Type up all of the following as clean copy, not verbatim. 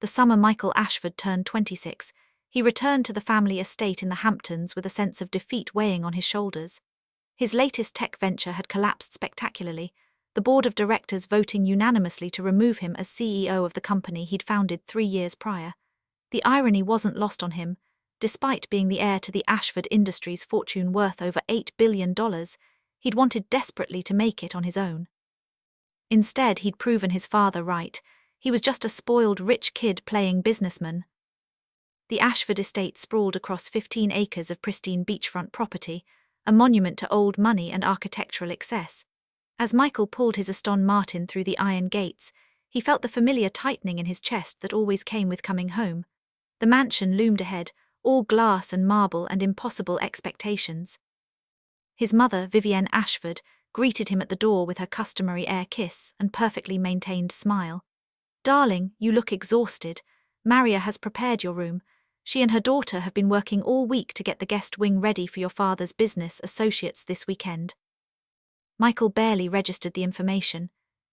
the summer Michael Ashford turned 26, he returned to the family estate in the Hamptons with a sense of defeat weighing on his shoulders. His latest tech venture had collapsed spectacularly, the board of directors voting unanimously to remove him as CEO of the company he'd founded 3 years prior. The irony wasn't lost on him. Despite being the heir to the Ashford Industries fortune worth over $8 billion, he'd wanted desperately to make it on his own. Instead, he'd proven his father right. He was just a spoiled rich kid playing businessman. The Ashford estate sprawled across 15 acres of pristine beachfront property, a monument to old money and architectural excess. As Michael pulled his Aston Martin through the iron gates, he felt the familiar tightening in his chest that always came with coming home. The mansion loomed ahead, all glass and marble and impossible expectations. His mother, Vivienne Ashford, greeted him at the door with her customary air kiss and perfectly maintained smile. "Darling, you look exhausted. Maria has prepared your room. She and her daughter have been working all week to get the guest wing ready for your father's business associates this weekend." Michael barely registered the information.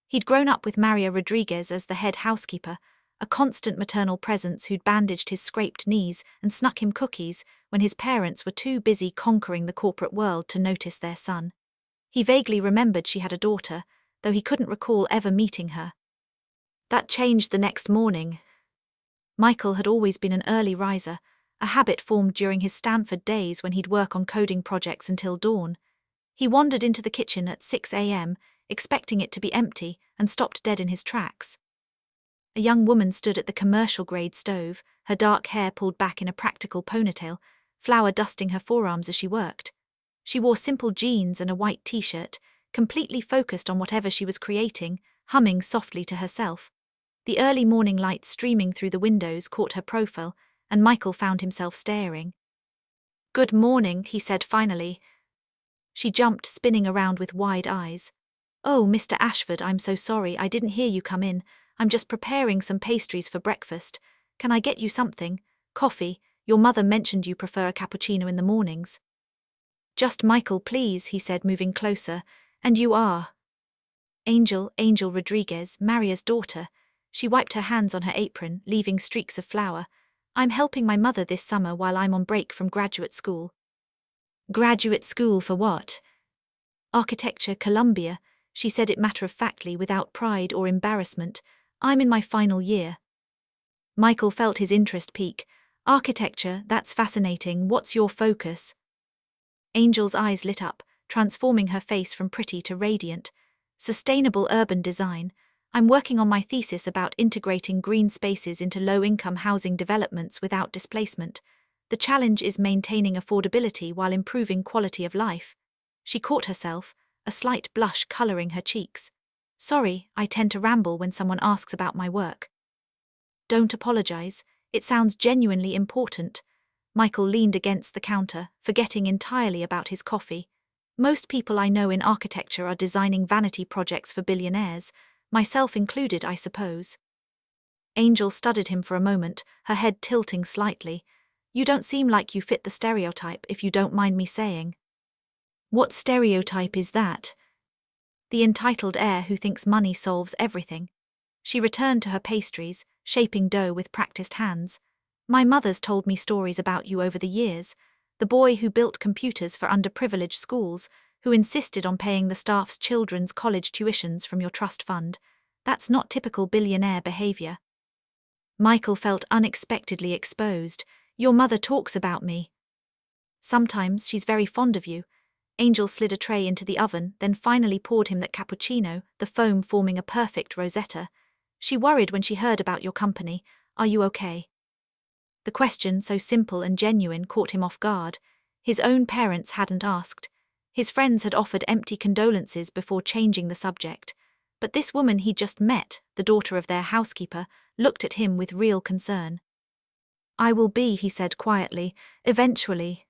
He'd grown up with Maria Rodriguez as the head housekeeper, a constant maternal presence who'd bandaged his scraped knees and snuck him cookies when his parents were too busy conquering the corporate world to notice their son. He vaguely remembered she had a daughter, though he couldn't recall ever meeting her. That changed the next morning. Michael had always been an early riser, a habit formed during his Stanford days when he'd work on coding projects until dawn. He wandered into the kitchen at 6 a.m., expecting it to be empty, and stopped dead in his tracks. A young woman stood at the commercial-grade stove, her dark hair pulled back in a practical ponytail, flour dusting her forearms as she worked. She wore simple jeans and a white t-shirt, completely focused on whatever she was creating, humming softly to herself. The early morning light streaming through the windows caught her profile, and Michael found himself staring. "Good morning," he said finally. She jumped, spinning around with wide eyes. "Oh, Mr. Ashford, I'm so sorry, I didn't hear you come in. I'm just preparing some pastries for breakfast. Can I get you something? Coffee? Your mother mentioned you prefer a cappuccino in the mornings." "Just Michael, please," he said, moving closer. "And you are?" Angel Rodriguez, Maria's daughter." She wiped her hands on her apron, leaving streaks of flour. "I'm helping my mother this summer while I'm on break from graduate school." "Graduate school for what?" "Architecture, Columbia," she said it matter-of-factly without pride or embarrassment. "I'm in my final year." Michael felt his interest peak. "Architecture, that's fascinating. What's your focus?" Angel's eyes lit up, transforming her face from pretty to radiant. "Sustainable urban design. I'm working on my thesis about integrating green spaces into low-income housing developments without displacement. The challenge is maintaining affordability while improving quality of life." She caught herself, a slight blush coloring her cheeks. "Sorry, I tend to ramble when someone asks about my work." "Don't apologize. It sounds genuinely important." Michael leaned against the counter, forgetting entirely about his coffee. "Most people I know in architecture are designing vanity projects for billionaires, myself included, I suppose." Angel studied him for a moment, her head tilting slightly. "You don't seem like you fit the stereotype, if you don't mind me saying." "What stereotype is that?" "The entitled heir who thinks money solves everything." She returned to her pastries, shaping dough with practiced hands. "My mother's told me stories about you over the years. The boy who built computers for underprivileged schools, who insisted on paying the staff's children's college tuitions from your trust fund. That's not typical billionaire behavior." Michael felt unexpectedly exposed. "Your mother talks about me." "Sometimes she's very fond of you." Angel slid a tray into the oven, then finally poured him that cappuccino, the foam forming a perfect rosetta. "She worried when she heard about your company. Are you okay?" The question, so simple and genuine, caught him off guard. His own parents hadn't asked. His friends had offered empty condolences before changing the subject. But this woman he'd just met, the daughter of their housekeeper, looked at him with real concern. "I will be," he said quietly, "eventually."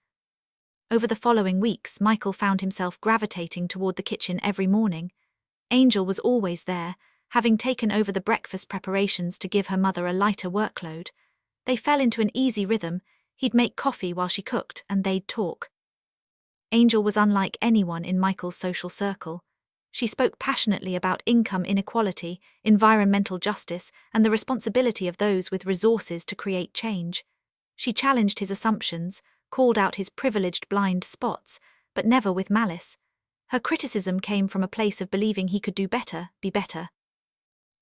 Over the following weeks, Michael found himself gravitating toward the kitchen every morning. Angel was always there, having taken over the breakfast preparations to give her mother a lighter workload. They fell into an easy rhythm. He'd make coffee while she cooked, and they'd talk. Angel was unlike anyone in Michael's social circle. She spoke passionately about income inequality, environmental justice, and the responsibility of those with resources to create change. She challenged his assumptions, called out his privileged blind spots, but never with malice. Her criticism came from a place of believing he could do better, be better.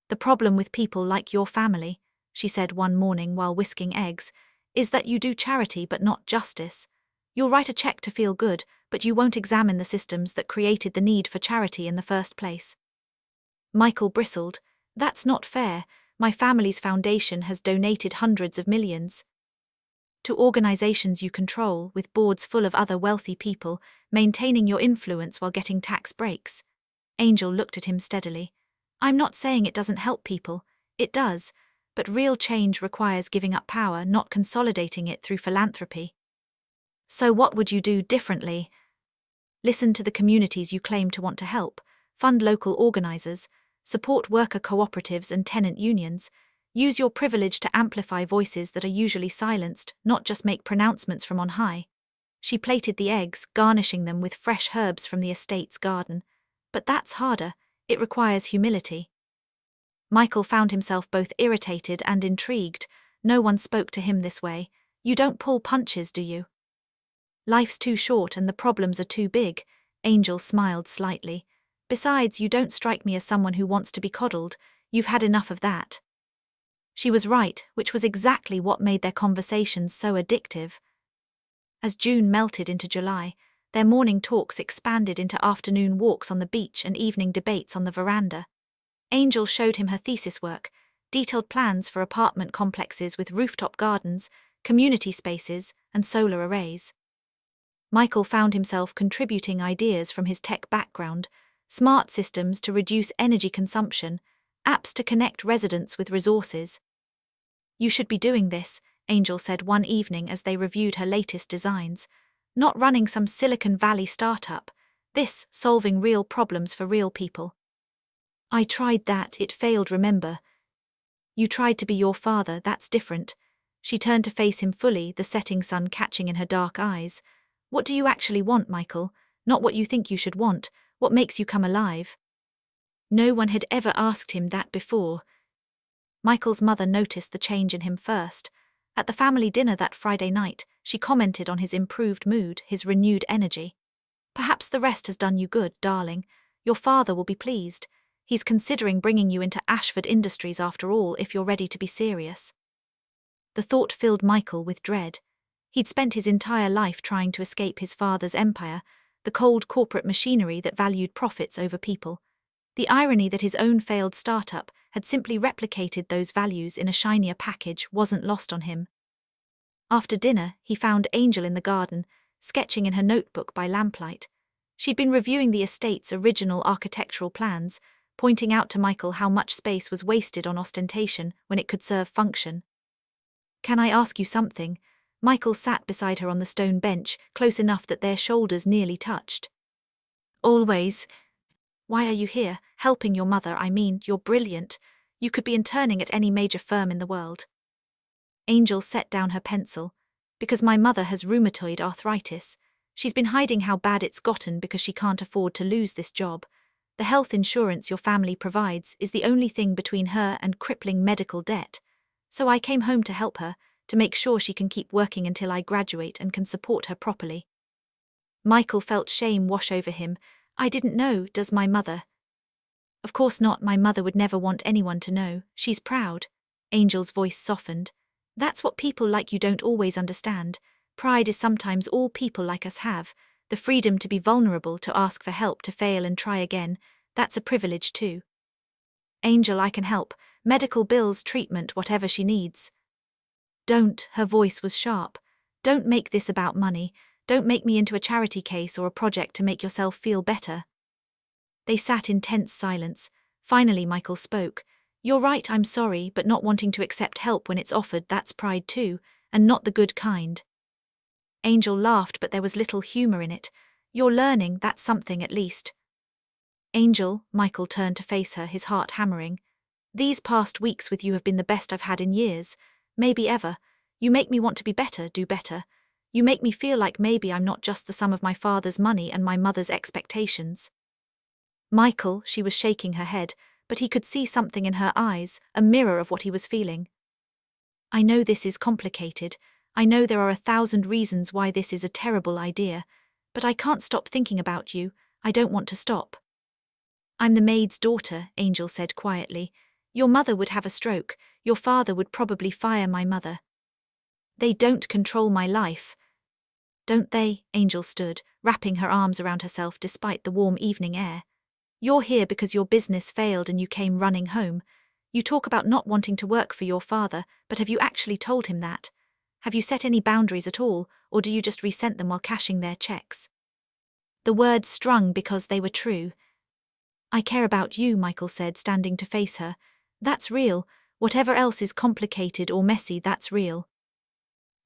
"The problem with people like your family," she said one morning while whisking eggs, "is that you do charity but not justice. You'll write a check to feel good, but you won't examine the systems that created the need for charity in the first place." Michael bristled. "That's not fair. My family's foundation has donated hundreds of millions to organizations you control, with boards full of other wealthy people, maintaining your influence while getting tax breaks." Angel looked at him steadily. "I'm not saying it doesn't help people. It does. But real change requires giving up power, not consolidating it through philanthropy." "So what would you do differently?" "Listen to the communities you claim to want to help, fund local organizers, support worker cooperatives and tenant unions. Use your privilege to amplify voices that are usually silenced, not just make pronouncements from on high." She plated the eggs, garnishing them with fresh herbs from the estate's garden. "But that's harder. It requires humility." Michael found himself both irritated and intrigued. No one spoke to him this way. "You don't pull punches, do you? Life's too short and the problems are too big." Angel smiled slightly. "Besides, you don't strike me as someone who wants to be coddled. You've had enough of that." She was right, which was exactly what made their conversations so addictive. As June melted into July, their morning talks expanded into afternoon walks on the beach and evening debates on the veranda. Angel showed him her thesis work, detailed plans for apartment complexes with rooftop gardens, community spaces, and solar arrays. Michael found himself contributing ideas from his tech background: smart systems to reduce energy consumption, apps to connect residents with resources. "You should be doing this," Angel said one evening as they reviewed her latest designs. "Not running some Silicon Valley startup. This, solving real problems for real people." "I tried that, it failed, remember." "You tried to be your father, that's different." She turned to face him fully, the setting sun catching in her dark eyes. "What do you actually want, Michael? Not what you think you should want, what makes you come alive?" No one had ever asked him that before. Michael's mother noticed the change in him first. At the family dinner that Friday night, she commented on his improved mood, his renewed energy. "Perhaps the rest has done you good, darling. Your father will be pleased. He's considering bringing you into Ashford Industries after all, if you're ready to be serious." The thought filled Michael with dread. He'd spent his entire life trying to escape his father's empire, the cold corporate machinery that valued profits over people. The irony that his own failed startup had simply replicated those values in a shinier package wasn't lost on him. After dinner, he found Angel in the garden, sketching in her notebook by lamplight. She'd been reviewing the estate's original architectural plans, pointing out to Michael how much space was wasted on ostentation when it could serve function. "Can I ask you something?" Michael sat beside her on the stone bench, close enough that their shoulders nearly touched. "Always." "Why are you here? Helping your mother, I mean. You're brilliant. You could be interning at any major firm in the world." Angel set down her pencil. "Because my mother has rheumatoid arthritis. She's been hiding how bad it's gotten because she can't afford to lose this job. The health insurance your family provides is the only thing between her and crippling medical debt. So I came home to help her, to make sure she can keep working until I graduate and can support her properly." Michael felt shame wash over him. "I didn't know, does my mother?" "Of course not, my mother would never want anyone to know. She's proud." Angel's voice softened. "That's what people like you don't always understand. Pride is sometimes all people like us have. The freedom to be vulnerable, to ask for help, to fail and try again. That's a privilege too." "Angel, I can help. Medical bills, treatment, whatever she needs." "Don't," her voice was sharp. "Don't make this about money. Don't make me into a charity case or a project to make yourself feel better." They sat in tense silence. Finally Michael spoke. "You're right, I'm sorry, but not wanting to accept help when it's offered, that's pride too, and not the good kind." Angel laughed, but there was little humor in it. "You're learning, that's something at least." "Angel," Michael turned to face her, his heart hammering. "These past weeks with you have been the best I've had in years, maybe ever. You make me want to be better, do better. You make me feel like maybe I'm not just the sum of my father's money and my mother's expectations." Michael, she was shaking her head, but he could see something in her eyes, a mirror of what he was feeling. I know this is complicated. I know there are 1,000 reasons why this is a terrible idea, but I can't stop thinking about you. I don't want to stop. I'm the maid's daughter, Angel said quietly. Your mother would have a stroke. Your father would probably fire my mother. They don't control my life. Don't they? Angel stood, wrapping her arms around herself despite the warm evening air. You're here because your business failed and you came running home. You talk about not wanting to work for your father, but have you actually told him that? Have you set any boundaries at all, or do you just resent them while cashing their checks? The words strung because they were true. I care about you, Michael said, standing to face her. That's real. Whatever else is complicated or messy, that's real.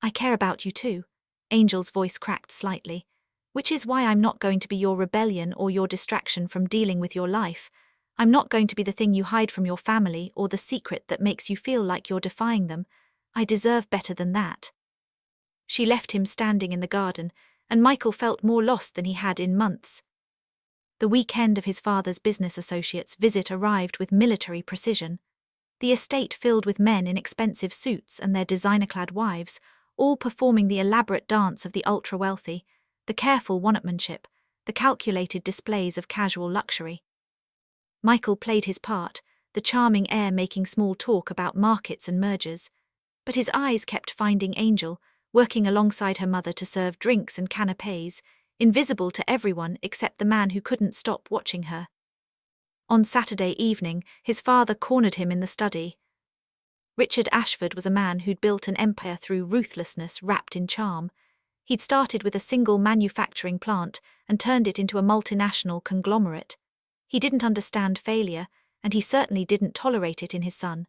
I care about you too. Angel's voice cracked slightly. Which is why I'm not going to be your rebellion or your distraction from dealing with your life. I'm not going to be the thing you hide from your family or the secret that makes you feel like you're defying them. I deserve better than that. She left him standing in the garden, and Michael felt more lost than he had in months. The weekend of his father's business associates' visit arrived with military precision. The estate filled with men in expensive suits and their designer-clad wives, all performing the elaborate dance of the ultra-wealthy, the careful one-upmanship, the calculated displays of casual luxury. Michael played his part, the charming heir making small talk about markets and mergers, but his eyes kept finding Angel, working alongside her mother to serve drinks and canapés, invisible to everyone except the man who couldn't stop watching her. On Saturday evening, his father cornered him in the study. Richard Ashford was a man who'd built an empire through ruthlessness wrapped in charm. He'd started with a single manufacturing plant and turned it into a multinational conglomerate. He didn't understand failure, and he certainly didn't tolerate it in his son.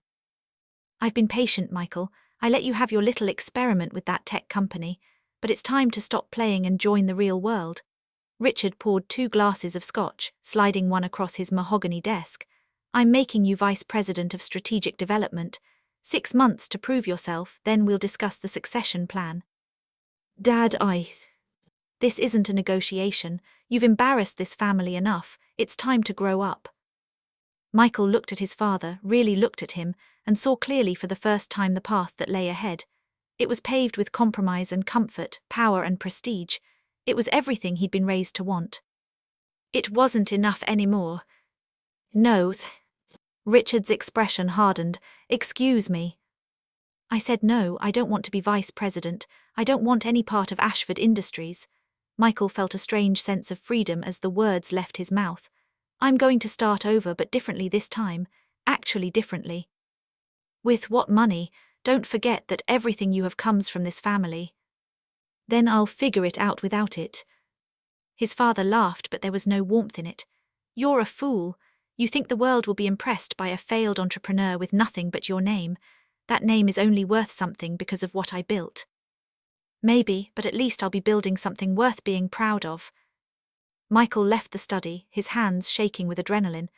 I've been patient, Michael. I let you have your little experiment with that tech company, but it's time to stop playing and join the real world. Richard poured 2 glasses of scotch, sliding one across his mahogany desk. I'm making you Vice President of Strategic Development. 6 months to prove yourself, then we'll discuss the succession plan. Dad, This isn't a negotiation. You've embarrassed this family enough. It's time to grow up. Michael looked at his father, really looked at him, and saw clearly for the first time the path that lay ahead. It was paved with compromise and comfort, power and prestige. It was everything he'd been raised to want. It wasn't enough anymore. No. Richard's expression hardened. Excuse me. I said no, I don't want to be vice president. I don't want any part of Ashford Industries. Michael felt a strange sense of freedom as the words left his mouth. I'm going to start over, but differently this time. Actually differently. With what money? Don't forget that everything you have comes from this family. Then I'll figure it out without it. His father laughed, but there was no warmth in it. You're a fool. You think the world will be impressed by a failed entrepreneur with nothing but your name. That name is only worth something because of what I built. Maybe, but at least I'll be building something worth being proud of. Michael left the study, his hands shaking with adrenaline.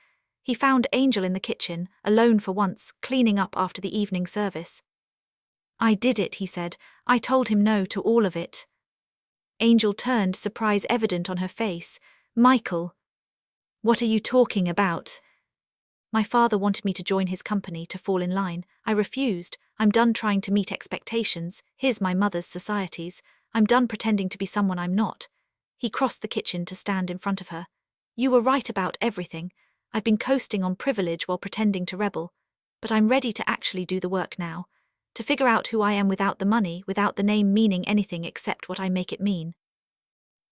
He found Angel in the kitchen, alone for once, cleaning up after the evening service. I did it, he said. I told him no to all of it. Angel turned, surprise evident on her face. Michael. What are you talking about? My father wanted me to join his company to fall in line. I refused. I'm done trying to meet expectations. Here's my mother's societies. I'm done pretending to be someone I'm not. He crossed the kitchen to stand in front of her. You were right about everything. I've been coasting on privilege while pretending to rebel. But I'm ready to actually do the work now. To figure out who I am without the money, without the name meaning anything except what I make it mean.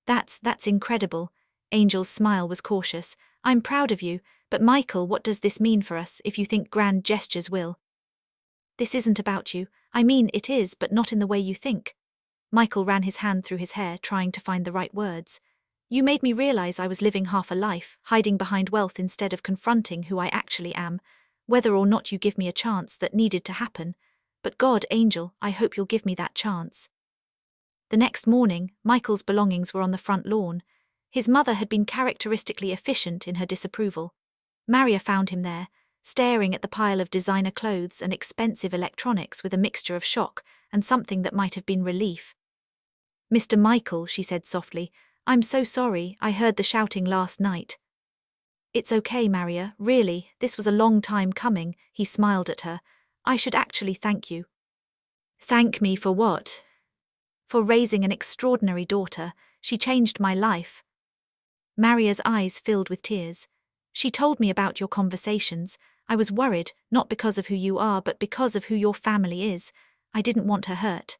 That's incredible. Angel's smile was cautious. I'm proud of you, but Michael, what does this mean for us if you think grand gestures will? This isn't about you. I mean, it is, but not in the way you think. Michael ran his hand through his hair, trying to find the right words. You made me realize I was living half a life, hiding behind wealth instead of confronting who I actually am, whether or not you give me a chance that needed to happen. But God, Angel, I hope you'll give me that chance. The next morning, Michael's belongings were on the front lawn. His mother had been characteristically efficient in her disapproval. Maria found him there, staring at the pile of designer clothes and expensive electronics with a mixture of shock and something that might have been relief. Mr. Michael, she said softly, I'm so sorry, I heard the shouting last night. It's okay, Maria, really, this was a long time coming, he smiled at her. I should actually thank you. Thank me for what? For raising an extraordinary daughter. She changed my life. Maria's eyes filled with tears. She told me about your conversations. I was worried, not because of who you are, but because of who your family is. I didn't want her hurt.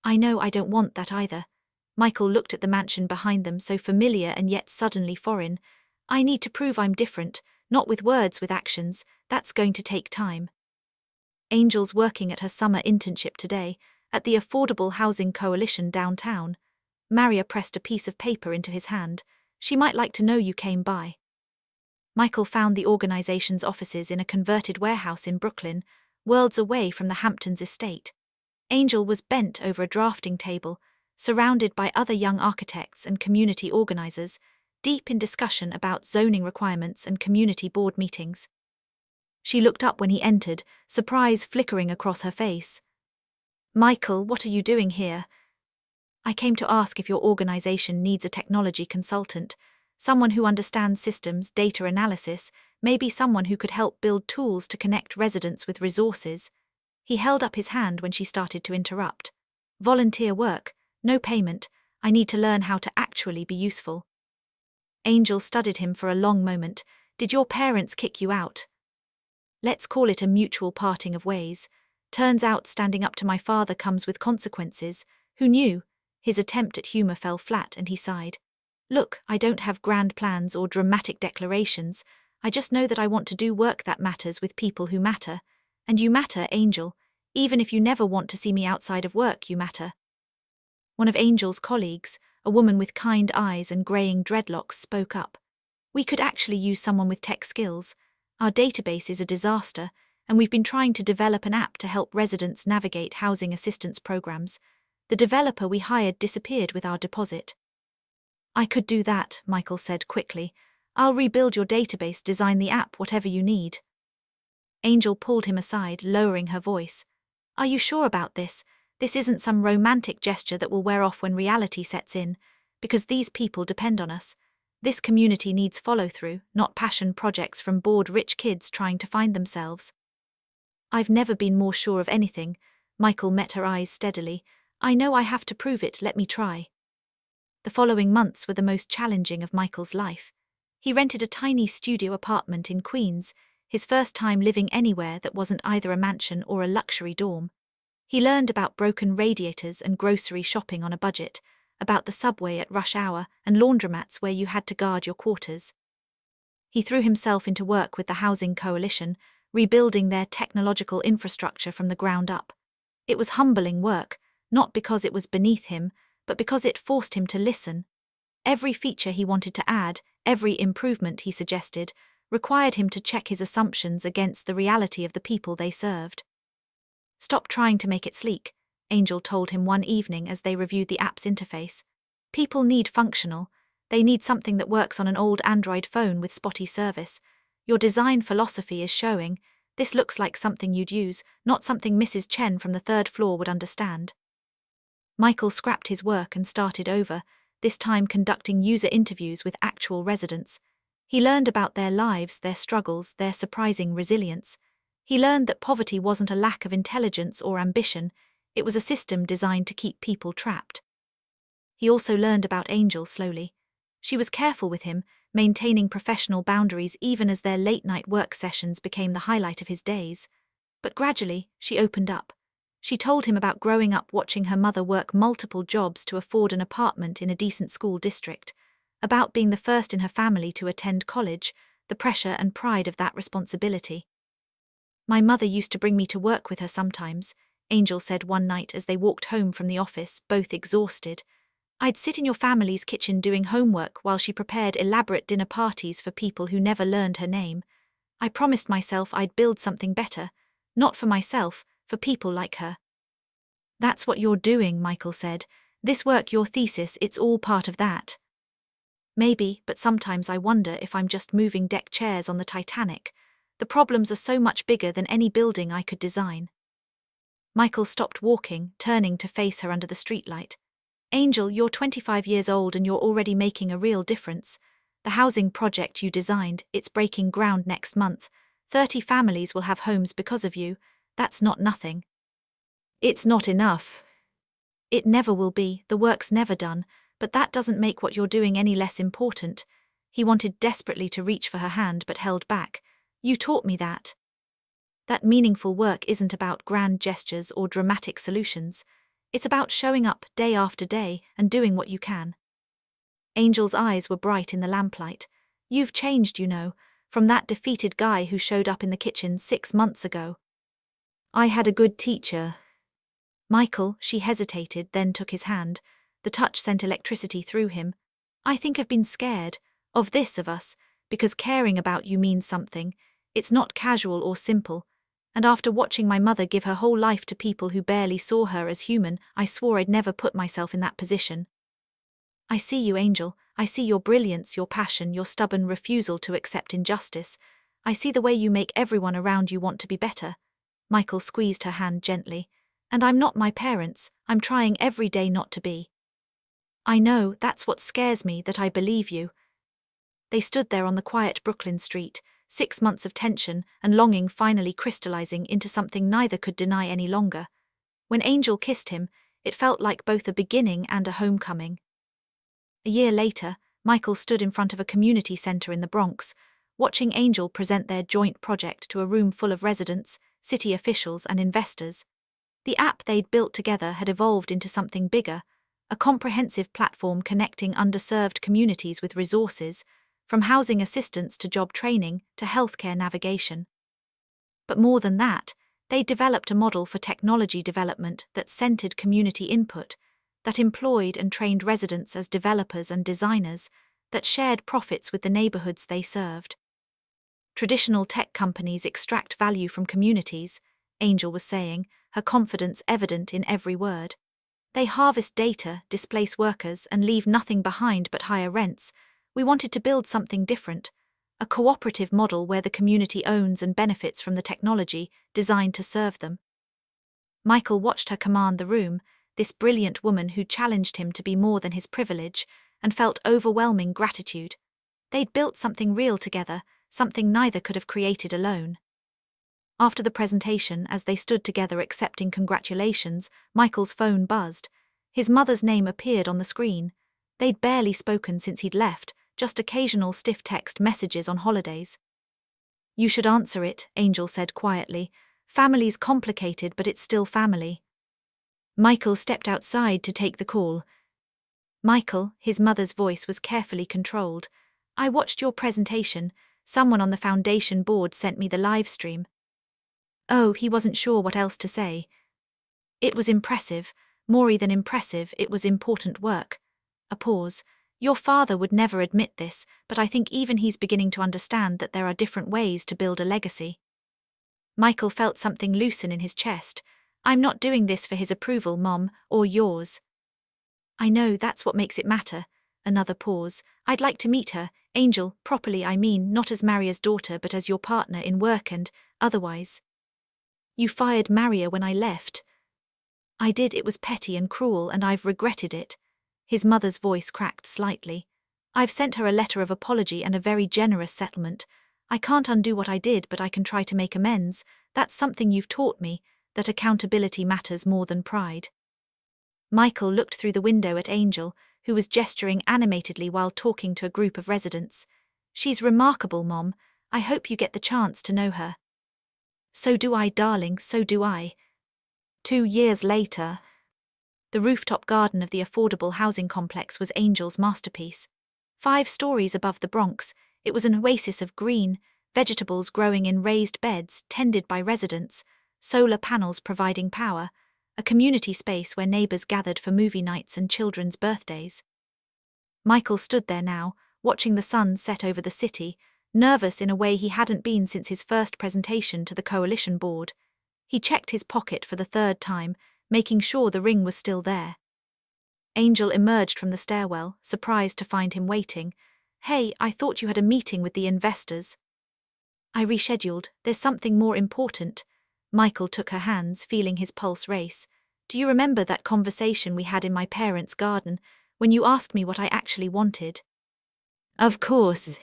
I know I don't want that either. Michael looked at the mansion behind them, so familiar and yet suddenly foreign. I need to prove I'm different, not with words, with actions. That's going to take time. Angel's working at her summer internship today, at the Affordable Housing Coalition downtown. Maria pressed a piece of paper into his hand. She might like to know you came by. Michael found the organization's offices in a converted warehouse in Brooklyn, worlds away from the Hamptons estate. Angel was bent over a drafting table, surrounded by other young architects and community organizers, deep in discussion about zoning requirements and community board meetings. She looked up when he entered, surprise flickering across her face. Michael, what are you doing here? I came to ask if your organization needs a technology consultant, someone who understands systems, data analysis, maybe someone who could help build tools to connect residents with resources. He held up his hand when she started to interrupt. Volunteer work, no payment, I need to learn how to actually be useful. Angel studied him for a long moment. Did your parents kick you out? Let's call it a mutual parting of ways. Turns out standing up to my father comes with consequences. Who knew? His attempt at humor fell flat and he sighed. Look, I don't have grand plans or dramatic declarations. I just know that I want to do work that matters with people who matter. And you matter, Angel. Even if you never want to see me outside of work, you matter. One of Angel's colleagues, a woman with kind eyes and graying dreadlocks, spoke up. We could actually use someone with tech skills. Our database is a disaster, and we've been trying to develop an app to help residents navigate housing assistance programs. The developer we hired disappeared with our deposit. I could do that, Michael said quickly. I'll rebuild your database, design the app, whatever you need. Angel pulled him aside, lowering her voice. Are you sure about this? This isn't some romantic gesture that will wear off when reality sets in, because these people depend on us. This community needs follow-through, not passion projects from bored rich kids trying to find themselves. I've never been more sure of anything. Michael met her eyes steadily. I know I have to prove it, let me try. The following months were the most challenging of Michael's life. He rented a tiny studio apartment in Queens, his first time living anywhere that wasn't either a mansion or a luxury dorm. He learned about broken radiators and grocery shopping on a budget, about the subway at rush hour and laundromats where you had to guard your quarters. He threw himself into work with the Housing Coalition, rebuilding their technological infrastructure from the ground up. It was humbling work, not because it was beneath him, but because it forced him to listen. Every feature he wanted to add, every improvement he suggested, required him to check his assumptions against the reality of the people they served. Stop trying to make it sleek, Angel told him one evening as they reviewed the app's interface. People need functional. They need something that works on an old Android phone with spotty service. Your design philosophy is showing. This looks like something you'd use, not something Mrs. Chen from the third floor would understand. Michael scrapped his work and started over, this time conducting user interviews with actual residents. He learned about their lives, their struggles, their surprising resilience. He learned that poverty wasn't a lack of intelligence or ambition, it was a system designed to keep people trapped. He also learned about Angel slowly. She was careful with him, maintaining professional boundaries even as their late-night work sessions became the highlight of his days. But gradually, she opened up. She told him about growing up watching her mother work multiple jobs to afford an apartment in a decent school district, about being the first in her family to attend college, the pressure and pride of that responsibility. My mother used to bring me to work with her sometimes, Angel said one night as they walked home from the office, both exhausted. I'd sit in your family's kitchen doing homework while she prepared elaborate dinner parties for people who never learned her name. I promised myself I'd build something better, not for myself, for people like her. That's what you're doing, Michael said. This work, your thesis, it's all part of that. Maybe, but sometimes I wonder if I'm just moving deck chairs on the Titanic. The problems are so much bigger than any building I could design. Michael stopped walking, turning to face her under the streetlight. Angel, you're 25 years old and you're already making a real difference. The housing project you designed, it's breaking ground next month. 30 families will have homes because of you. That's not nothing. It's not enough. It never will be, the work's never done, but that doesn't make what you're doing any less important. He wanted desperately to reach for her hand but held back. You taught me that. That meaningful work isn't about grand gestures or dramatic solutions. It's about showing up day after day and doing what you can. Angel's eyes were bright in the lamplight. You've changed, you know, from that defeated guy who showed up in the kitchen 6 months ago. I had a good teacher. Michael, she hesitated, then took his hand. The touch sent electricity through him. I think I've been scared of this of us, because caring about you means something. It's not casual or simple. And after watching my mother give her whole life to people who barely saw her as human, I swore I'd never put myself in that position. I see you, Angel. I see your brilliance, your passion, your stubborn refusal to accept injustice. I see the way you make everyone around you want to be better. Michael squeezed her hand gently. And I'm not my parents. I'm trying every day not to be. I know, that's what scares me, that I believe you. They stood there on the quiet Brooklyn street, 6 months of tension and longing finally crystallizing into something neither could deny any longer. When Angel kissed him, it felt like both a beginning and a homecoming. A year later, Michael stood in front of a community center in the Bronx, watching Angel present their joint project to a room full of residents, city officials and investors. The app they'd built together had evolved into something bigger, a comprehensive platform connecting underserved communities with resources, from housing assistance to job training to healthcare navigation. But more than that, they developed a model for technology development that centered community input, that employed and trained residents as developers and designers, that shared profits with the neighborhoods they served. Traditional tech companies extract value from communities, Angel was saying, her confidence evident in every word. They harvest data, displace workers, and leave nothing behind but higher rents. We wanted to build something different, a cooperative model where the community owns and benefits from the technology designed to serve them. Michael watched her command the room, this brilliant woman who challenged him to be more than his privilege, and felt overwhelming gratitude. They'd built something real together, something neither could have created alone. After the presentation, as they stood together accepting congratulations, Michael's phone buzzed. His mother's name appeared on the screen. They'd barely spoken since he'd left, just occasional stiff text messages on holidays. You should answer it, Angel said quietly. Family's complicated, but it's still family. Michael stepped outside to take the call. Michael, his mother's voice was carefully controlled. I watched your presentation. Someone on the foundation board sent me the live stream. Oh, he wasn't sure what else to say. It was impressive, more than impressive, it was important work. A pause. Your father would never admit this, but I think even he's beginning to understand that there are different ways to build a legacy. Michael felt something loosen in his chest. I'm not doing this for his approval, Mom, or yours. I know, that's what makes it matter. Another pause. I'd like to meet her, Angel, properly I mean, not as Maria's daughter but as your partner in work and otherwise. You fired Maria when I left. I did, it was petty and cruel and I've regretted it. His mother's voice cracked slightly. I've sent her a letter of apology and a very generous settlement. I can't undo what I did, but I can try to make amends. That's something you've taught me, that accountability matters more than pride. Michael looked through the window at Angel, who was gesturing animatedly while talking to a group of residents. She's remarkable, Mom. I hope you get the chance to know her. So do I, darling, so do I. 2 years later. The rooftop garden of the affordable housing complex was Angel's masterpiece. 5 stories above the Bronx, it was an oasis of green, vegetables growing in raised beds tended by residents, solar panels providing power, a community space where neighbors gathered for movie nights and children's birthdays. Michael stood there now, watching the sun set over the city, nervous in a way he hadn't been since his first presentation to the coalition board. He checked his pocket for the 3rd time, making sure the ring was still there. Angel emerged from the stairwell, surprised to find him waiting. Hey, I thought you had a meeting with the investors. I rescheduled, there's something more important. Michael took her hands, feeling his pulse race. Do you remember that conversation we had in my parents' garden, when you asked me what I actually wanted? Of course.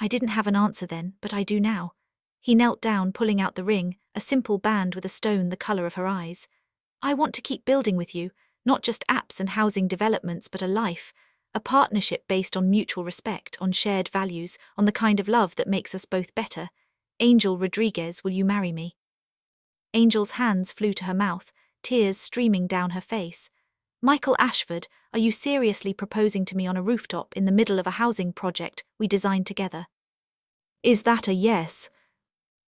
I didn't have an answer then, but I do now. He knelt down, pulling out the ring, a simple band with a stone the color of her eyes. I want to keep building with you, not just apps and housing developments, but a life, a partnership based on mutual respect, on shared values, on the kind of love that makes us both better. Angel Rodriguez, will you marry me? Angel's hands flew to her mouth, tears streaming down her face. Michael Ashford, are you seriously proposing to me on a rooftop in the middle of a housing project we designed together? Is that a yes?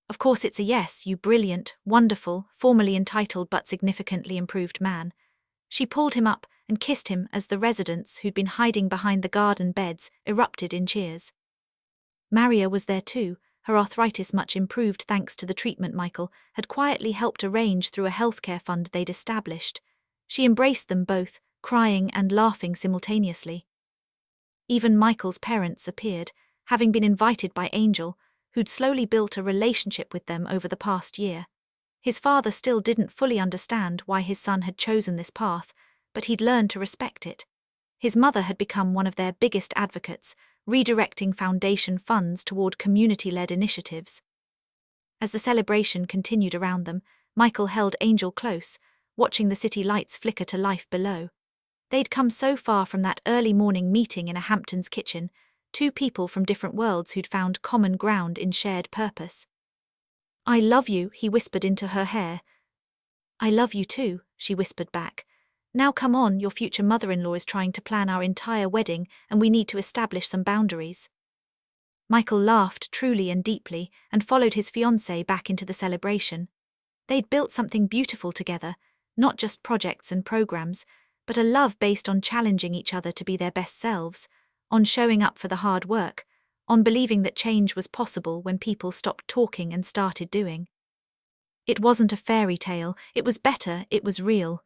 Of course it's a yes, you brilliant, wonderful, formerly entitled but significantly improved man. She pulled him up and kissed him as the residents who'd been hiding behind the garden beds erupted in cheers. Maria was there too, her arthritis much improved thanks to the treatment Michael had quietly helped arrange through a healthcare fund they'd established. She embraced them both, crying and laughing simultaneously. Even Michael's parents appeared, having been invited by Angel, who'd slowly built a relationship with them over the past year. His father still didn't fully understand why his son had chosen this path, but he'd learned to respect it. His mother had become one of their biggest advocates, redirecting foundation funds toward community-led initiatives. As the celebration continued around them, Michael held Angel close, watching the city lights flicker to life below. They'd come so far from that early morning meeting in a Hamptons kitchen, two people from different worlds who'd found common ground in shared purpose. I love you, he whispered into her hair. I love you too, she whispered back. Now come on, your future mother-in-law is trying to plan our entire wedding and we need to establish some boundaries. Michael laughed truly and deeply and followed his fiancée back into the celebration. They'd built something beautiful together, not just projects and programs, but a love based on challenging each other to be their best selves, on showing up for the hard work, on believing that change was possible when people stopped talking and started doing. It wasn't a fairy tale, it was better, it was real.